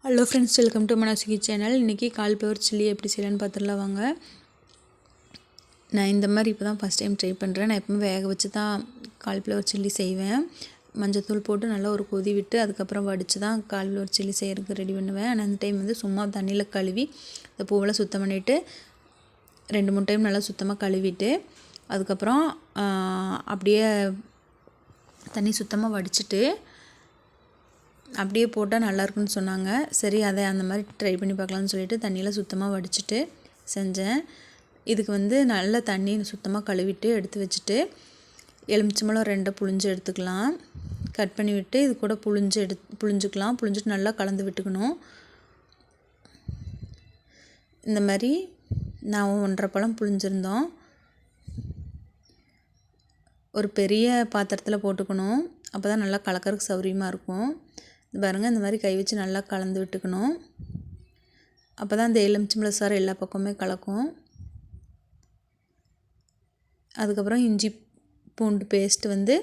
Hello friends, welcome to Manoski channel. இன்றைக்கி cauliflower chilli எப்படி செய்யலான்னு பார்த்துடலாம் வாங்க. நான் இந்த மாதிரி இப்போ தான் ஃபஸ்ட் டைம் ட்ரை பண்ணுறேன். நான் எப்பவுமே வேக வச்சு தான் காலிஃப்ளவர் சில்லி செய்வேன். மஞ்சத்தூள் போட்டு நல்லா ஒரு கொதி விட்டு அதுக்கப்புறம் வடித்து தான் காலிஃப்ளவர் சில்லி செய்கிறதுக்கு ரெடி பண்ணுவேன். ஆனால் அந்த டைம் வந்து சும்மா தண்ணியில் கழுவி இந்த பூவெல்லாம் சுத்தம் பண்ணிவிட்டு 2-3 டைம் நல்லா சுத்தமாக கழுவிட்டு அதுக்கப்புறம் அப்படியே தண்ணி சுத்தமாக வடிச்சிட்டு அப்படியே போட்டால் நல்லாயிருக்குன்னு சொன்னாங்க. சரி, அதை அந்த மாதிரி ட்ரை பண்ணி பார்க்கலான்னு சொல்லிட்டு தண்ணியில் சுத்தமாக வடிச்சிட்டு செஞ்சேன். இதுக்கு வந்து நல்ல தண்ணி சுத்தமாக கழுவிட்டு எடுத்து வச்சுட்டு எலுமிச்சம்பழம் 2 புழிஞ்சு எடுத்துக்கலாம். கட் பண்ணி விட்டு இது கூட புழிஞ்சுக்கலாம். புழிஞ்சிட்டு நல்லா கலந்து விட்டுக்கணும். இந்த மாதிரி நான் 1.5 பழம் புழிஞ்சிருந்தோம். ஒரு பெரிய பாத்திரத்தில் போட்டுக்கணும். அப்போ தான் நல்லா கலக்கறதுக்கு சௌரியமாக இருக்கும். பாருங்கள், இந்த மாதிரி கை வச்சு நல்லா கலந்து விட்டுக்கணும். அப்போ தான் இந்த எலுமிச்சம்பழ சாறு எல்லா பக்கமுமே கலக்கும். அதுக்கப்புறம் இஞ்சி பூண்டு பேஸ்ட்டு வந்து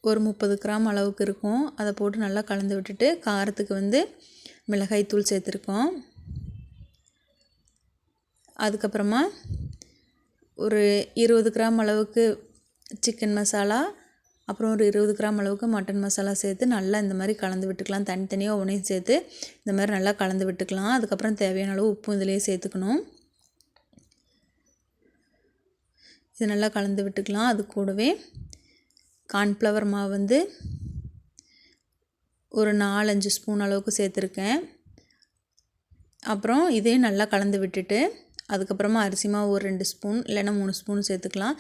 ஒரு 30 கிராம் அளவுக்கு இருக்கும். அதை போட்டு நல்லா கலந்து விட்டுட்டு காரத்துக்கு வந்து மிளகாய் தூள் சேர்த்துருக்கோம். அதுக்கப்புறமா ஒரு 20 கிராம் அளவுக்கு சிக்கன் மசாலா, அப்புறம் ஒரு 20 கிராம் அளவுக்கு மட்டன் மசாலா சேர்த்து நல்லா இந்த மாதிரி கலந்து விட்டுக்கலாம். தனித்தனியாக ஒன்றையும் சேர்த்து இந்த மாதிரி நல்லா கலந்து விட்டுக்கலாம். அதுக்கப்புறம் தேவையான அளவு உப்பு இதிலேயே சேர்த்துக்கணும். இது நல்லா கலந்து விட்டுக்கலாம். அது கூடவே கார்ன்ஃப்ளவர் மாவு வந்து ஒரு 4-5 ஸ்பூன் அளவுக்கு சேர்த்துருக்கேன். அப்புறம் இதையும் நல்லா கலந்து விட்டுட்டு அதுக்கப்புறமா அரிசி மாவு ஒரு 2 ஸ்பூன் இல்லைன்னா 3 ஸ்பூன் சேர்த்துக்கலாம்.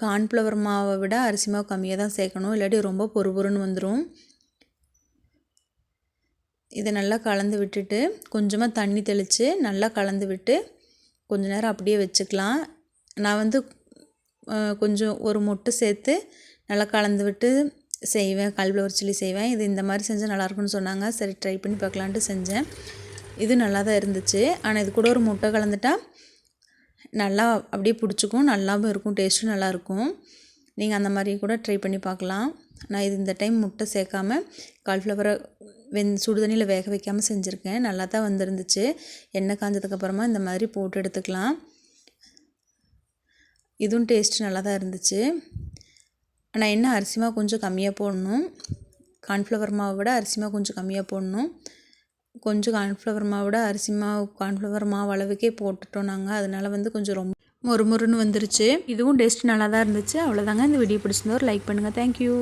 கார்ன்ஃப்ளவர் மாவை விட அரிசி மாவு கம்மியாக தான் சேர்க்கணும், இல்லாட்டி ரொம்ப பொறுன்னு வந்துடும். இதை நல்லா கலந்து விட்டுட்டு கொஞ்சமாக தண்ணி தெளித்து நல்லா கலந்து விட்டு கொஞ்ச நேரம் அப்படியே வச்சுக்கலாம். நான் வந்து கொஞ்சம் ஒரு முட்டை சேர்த்து நல்லா கலந்து விட்டு செய்வேன். காலிஃப்ளவர் சில்லி செய்வேன். இது இந்த மாதிரி செஞ்சால் நல்லாயிருக்குன்னு சொன்னாங்க. சரி, ட்ரை பண்ணி பார்க்கலான்ட்டு செஞ்சேன். இது நல்லா தான் இருந்துச்சு. ஆனால் இது கூட ஒரு முட்டை கலந்துட்டா நல்லா அப்படியே பிடிச்சிக்கும், நல்லாவும் இருக்கும், டேஸ்ட்டும் நல்லாயிருக்கும். நீங்கள் அந்த மாதிரி கூட ட்ரை பண்ணி பார்க்கலாம். நான் இது இந்த டைம் முட்டை சேர்க்காம காலிஃப்ளவரை சுடு தண்ணியில் வேக வைக்காமல் செஞ்சுருக்கேன். நல்லா தான் வந்துருந்துச்சு. எண்ணெய் காஞ்சதுக்கப்புறமா இந்த மாதிரி போட்டு எடுத்துக்கலாம். இதுவும் டேஸ்ட் நல்லா தான் இருந்துச்சு. ஆனால் என்ன, அரிசி மாவு கொஞ்சம் கம்மியாக போடணும். கார்ன்ஃப்ளவர் மாவை விட அரிசி மாவு கொஞ்சம் கம்மியாக போடணும். கொஞ்சம் கார்ன்ஃப்ளவர் மாவோட கார்ன்ஃப்ளவர் மாவு அளவுக்கே போட்டுட்டோம் நாங்கள். அதனால் வந்து கொஞ்சம் ரொம்ப மொறுமொறுன்னு வந்துருச்சு. இதுவும் டேஸ்ட் நல்லா தான் இருந்துச்சு. அவ்வளோதாங்க. இந்த வீடியோ பிடிச்சிருந்தா ஒரு லைக் பண்ணுங்கள். தேங்க்யூ.